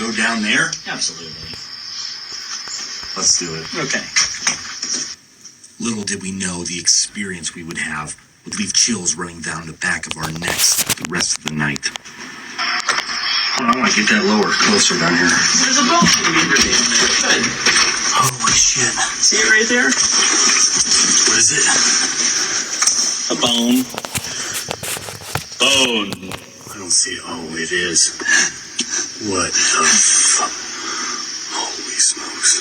go down there? Absolutely. Let's do it. Okay. Little did we know the experience we would have would leave chills running down the back of our necks the rest of the night. Oh, I want to get that lower, closer down here. There's a bone lever down there. Good. Holy shit. See it right there? What is it? A bone. Bone. I don't see it. Oh, it is. What the fuck? Holy smokes.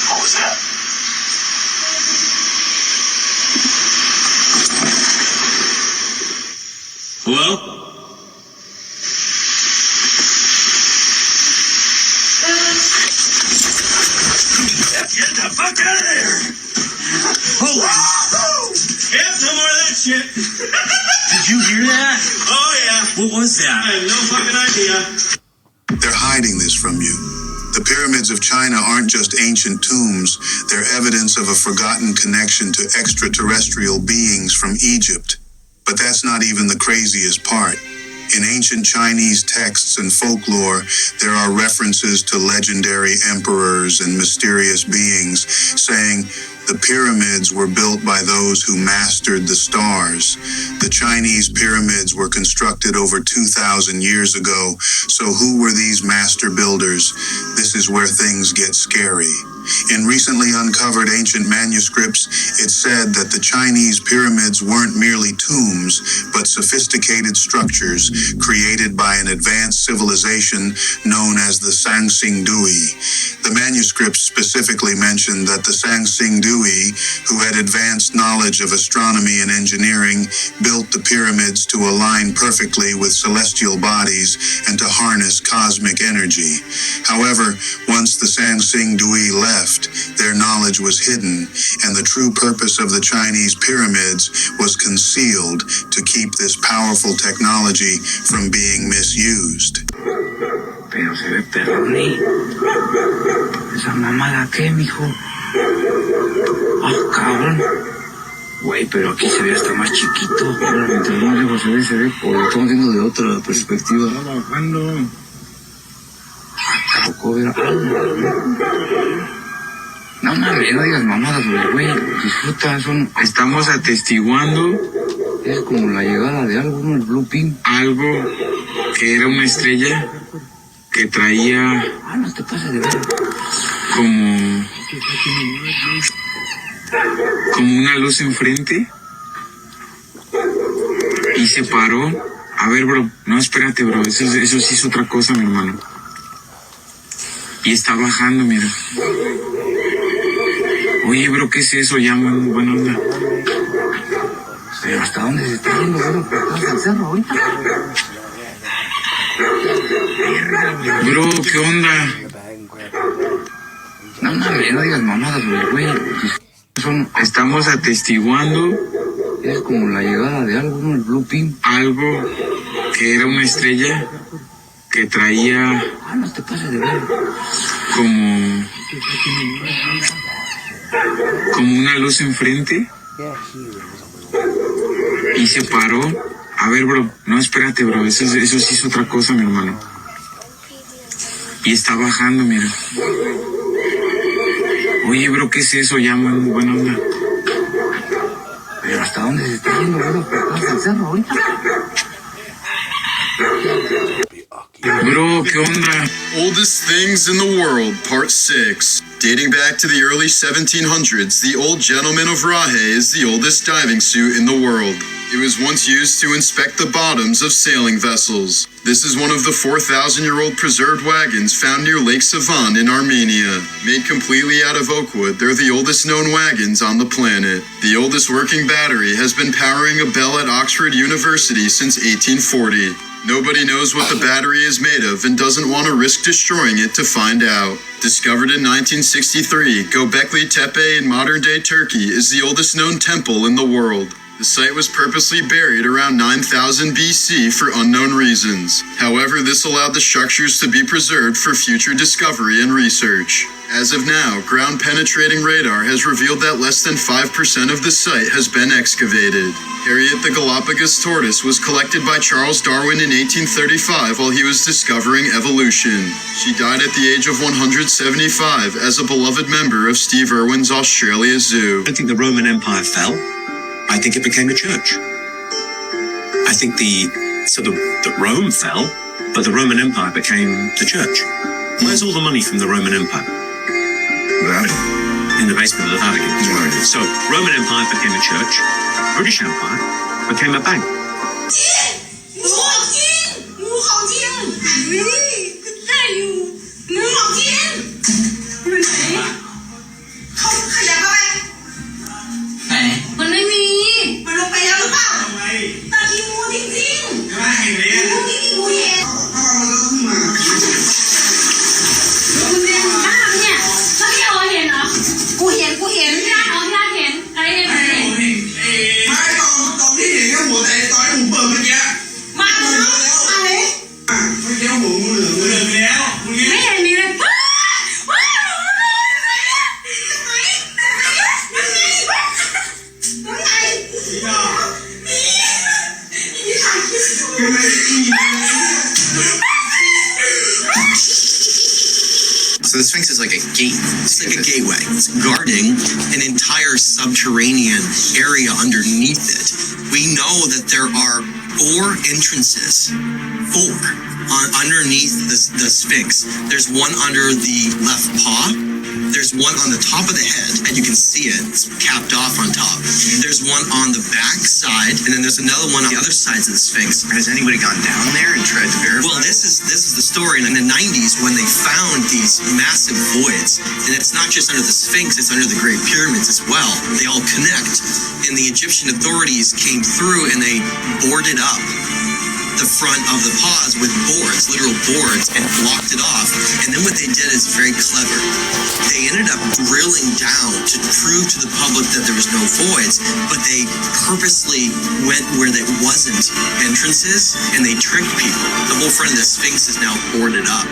What was that? Hello? Get the fuck out of there! Holy! Yep, no more of that shit. Did you hear that? Oh, yeah. What was I that? have no fucking idea. They're hiding this from you. The pyramids of China aren't just ancient tombs, they're evidence of a forgotten connection to extraterrestrial beings from Egypt. But that's not even the craziest part. In ancient Chinese texts and folklore, there are references to legendary emperors and mysterious beings, saying the pyramids were built by those who mastered the stars. The Chinese pyramids were constructed over 2,000 years ago, so who were these master builders? This is where things get scary. In recently uncovered ancient manuscripts, it said that the Chinese pyramids weren't merely tombs, but sophisticated structures created by an advanced civilization known as the Sangsingdui. The manuscripts specifically mentioned that the Sangsingdui, who had advanced knowledge of astronomy and engineering, built the pyramids to align perfectly with celestial bodies and to harness cosmic energy. However, once the Sangsingdui left, their knowledge was hidden, and the true purpose of the Chinese pyramids was concealed to keep this powerful technology from being misused. Pero se ve perroni. Esa mamada, ¿qué, mijo? Ah, cabrón. Güey, pero aquí se ve hasta más chiquito. Pero mientras más lejos se ve, o lo estamos viendo de otra perspectiva. Está bajando. Tocó ver algo. No mames, no digas mamadas, güey. Disfruta, estamos atestiguando. Es como la llegada de algo, ¿no? El Blue Pin. Algo que era una estrella que traía. Ah, no te pases de ver. Como una luz enfrente. Y se paró. A ver, bro. No, espérate, bro. Eso sí es otra cosa, mi hermano. Y está bajando, mira. Oye, bro, ¿qué es eso? Ya, man, buena onda. Pero ¿hasta dónde se está yendo, bro? ¿Por atrás del cerro ahorita? Bro, ¿qué onda? No mames, no digas mamadas, güey. Estamos atestiguando. Es como la llegada de algo, ¿no? El Blue Pin. Algo que era una estrella que traía. Ah, no te pases de ver. Como una luz enfrente. Y se paró. A ver, bro. No, espérate, bro. Eso sí es otra cosa, mi hermano. Y está bajando, mira. Oye, bro, ¿qué es eso? Ya, man, buena onda. Pero ¿hasta dónde se está yendo, bro? ¿Por atrás del cerro ahorita? Bro, ¿qué onda? Oldest Things in the World, Part 6. Dating back to the early 1700s, the Old Gentleman of Rahe is the oldest diving suit in the world. It was once used to inspect the bottoms of sailing vessels. This is one of the 4,000-year-old preserved wagons found near Lake Savan in Armenia. Made completely out of oak wood, they're the oldest known wagons on the planet. The oldest working battery has been powering a bell at Oxford University since 1840. Nobody knows what the battery is made of and doesn't want to risk destroying it to find out. Discovered in 1963, Göbekli Tepe in modern-day Turkey is the oldest known temple in the world. The site was purposely buried around 9000 BC for unknown reasons. However, this allowed the structures to be preserved for future discovery and research. As of now, ground-penetrating radar has revealed that less than 5% of the site has been excavated. Harriet the Galapagos tortoise was collected by Charles Darwin in 1835 while he was discovering evolution. She died at the age of 175 as a beloved member of Steve Irwin's Australia Zoo. I don't think the Roman Empire fell. I think it became a church. I think that Rome fell, but the Roman Empire became the church. Where's all the money from the Roman Empire? The Vatican. In the basement of the Vatican. Is where it is. So Roman Empire became a church. British Empire became a bank. 母好听，母好听，再有母好听，มันไหนเขาขยับเข้าไปไหนมันไม่มีมันลงไปแล้วหรือเปล่าตาทีมูจริงๆมูจริงๆกูเห็นคุณเรียนบ้าเนี่ยแล้วพี่เอาเห็นเหรอกูเห็นพี่ได้เอาพี่ได้เห็นอะไรเห็นไม่ตอนที่เห็นแค่หัวแต่ตอนที่ผมเปิดเมื่อกี้มาเลย ไม่เห็นมีเลยSo the Sphinx is like a gate. It's like a gateway. It's guarding an entire subterranean area underneath it. We know that there are 4 entrances. 4 underneath the Sphinx. There's one under the left paw. There's one on the top of the head, and you can see it. It's capped off on top. There's one on the back side, and then there's another one on the other sides of the Sphinx. Has anybody gone down there and tried to verify? Well, this is the story. And in the 90s, when they found these massive voids, and it's not just under the Sphinx, it's under the Great Pyramids as well. They all connect, and the Egyptian authorities came through and they boarded up the front of the paws with boards, literal boards, and blocked it off. And then what they did is very clever. They ended up drilling down to prove to the public that there was no voids, but they purposely went where there wasn't entrances, and they tricked people. The whole front of the Sphinx is now boarded up.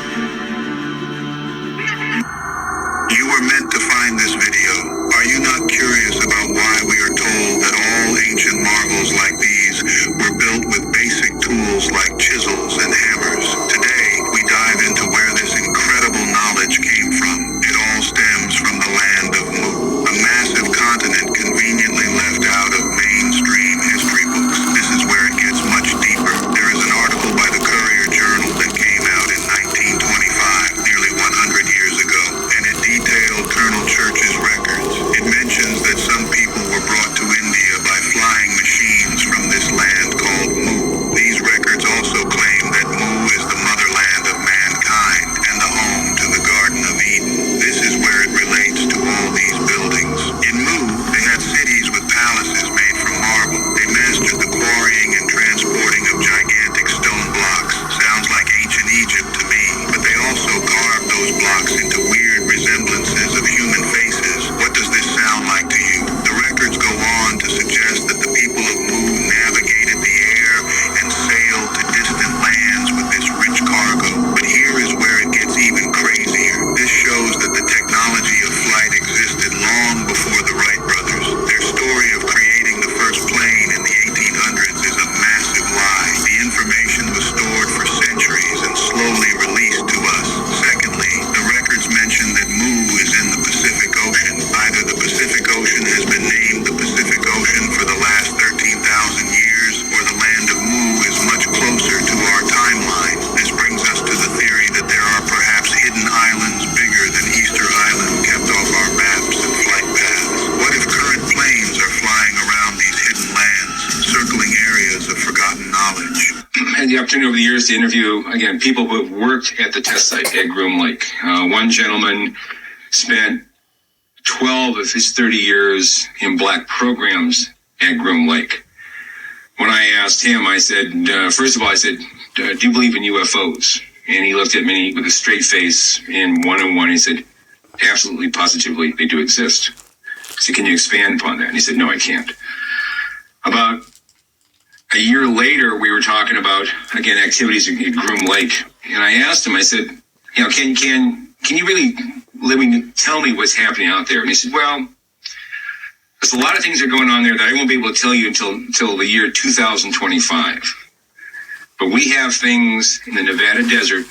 You were meant to find this video. Are you not curious about why we are told that all ancient marvels like these were built with basic tools like chisels and hammers? Today, we dive into where this incredible knowledge came from. It all stems from the land of Mu, a massive continent conveniently left out of mainstream history books. This is where it gets much deeper. There is an article by the Courier Journal that came out in 1925, nearly 100 years ago, and it detailed Colonel Church's records. It mentions that some people were brought to India by flying machines from this land called Mu. These records also claim that Mu is the motherland of mankind and the home to the Garden of Eden. This is where it relates to all these buildings. In Mu, they had cities with palaces made from marble. They mastered the quarrying and transporting of gigantic stone blocks. Sounds like ancient Egypt to me, but they also carved those blocks into weird resemblances of human faces. What does this sound like to you? The records go on to suggest that the people of Mu navigated the air and sailed to distant lands with this rich cargo. But here is where it gets even crazier. This shows that the technology of flight existed long before the Wright brothers. Their story of creating the first plane in the 1800s is a massive lie. The information was stored for centuries and slowly released to us. Secondly, the records mention that Mu is in the Pacific Ocean. Either the Pacific Ocean has been named the Pacific Ocean for the last 13,000 years, or the land of Mu is much closer to our timeline. This brings us to the theory that there are perhaps hidden islands bigger than Easter Island kept off our maps and flight paths. What if current planes are flying around these hidden lands, circling areas of forgotten knowledge? I had the opportunity over the years to interview, again, people who have worked at the test site at Groom Lake. One gentleman spent 12 of his 30 years in black programs at Groom Lake. When I asked him, I said, first of all, I said, do you believe in UFOs? And he looked at me with a straight face and one-on-one, he said, absolutely, positively, they do exist. I said, can you expand upon that? And he said, no, I can't. About year later, we were talking about, again, activities at Groom Lake. And I asked him, I said, you know, can you really tell me what's happening out there? And he said, well, there's a lot of things that are going on there that I won't be able to tell you until the year 2025. But we have things in the Nevada desert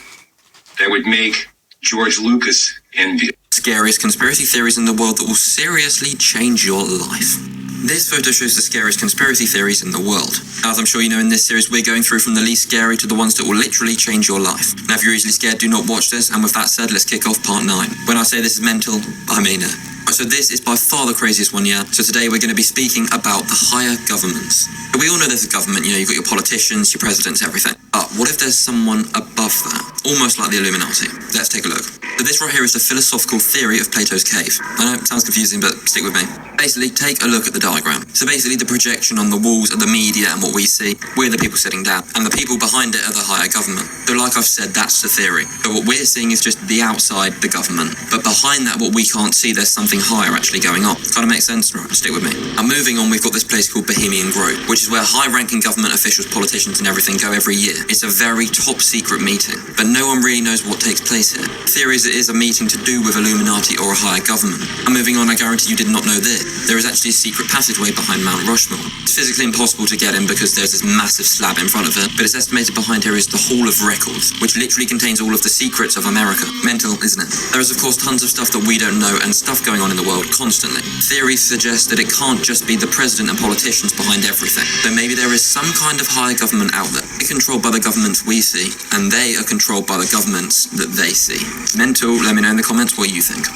that would make George Lucas envious. Scariest conspiracy theories in the world that will seriously change your life. This photo shows the scariest conspiracy theories in the world. As I'm sure you know, in this series, we're going through from the least scary to the ones that will literally change your life. Now, if you're easily scared, do not watch this. And with that said, let's kick off part 9. When I say this is mental, I mean it. So this is by far the craziest one yet. So today we're going to be speaking about the higher governments. We all know there's a government, you know, you've got your politicians, your presidents, everything. But what if there's someone above that? Almost like the Illuminati. Let's take a look. So this right here is the philosophical theory of Plato's cave. I know it sounds confusing, but stick with me. Basically, take a look at the diagram. So basically the projection on the walls of the media and what we see, we're the people sitting down. And the people behind it are the higher government. So like I've said, that's the theory. So what we're seeing is just the outside, the government. But behind that, what we can't see, there's something higher actually going on. Kind of makes sense? Right, stick with me. And moving on, we've got this place called Bohemian Grove, which is where high-ranking government officials, politicians and everything go every year. It's a very top-secret meeting, but no one really knows what takes place here. The theory is it is a meeting to do with Illuminati or a higher government. And moving on, I guarantee you did not know this. There is actually a secret passageway behind Mount Rushmore. It's physically impossible to get in because there's this massive slab in front of it, but it's estimated behind here is the Hall of Records, which literally contains all of the secrets of America. Mental, isn't it? There is, of course, tons of stuff that we don't know and stuff going on in the world constantly. Theories suggest that it can't just be the president and politicians behind everything. So maybe there is some kind of higher government out there. They're controlled by the governments we see, and they are controlled by the governments that they see. Mental, let me know in the comments what you think.